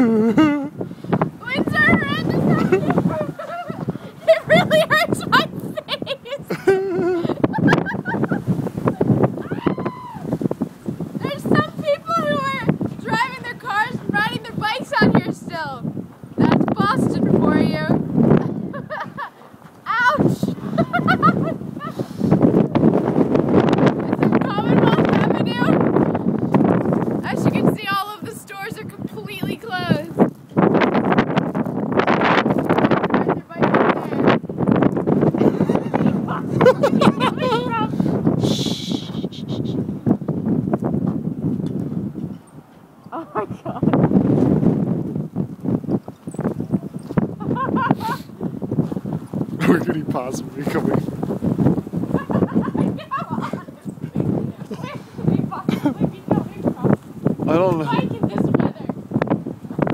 Winds are horrendous. It really hurts my face. There's some people who are driving their cars and riding their bikes out here still. That's Boston for you. Ouch! It's on Commonwealth Avenue. As you can see, all of the stores are completely closed. Oh my god. Where could he possibly be coming? I don't know. Bike in this weather.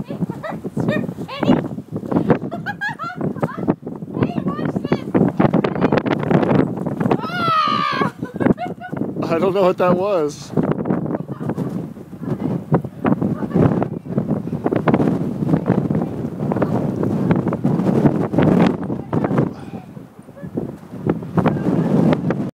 It hurts your face. Hey, watch this. I don't know what that was.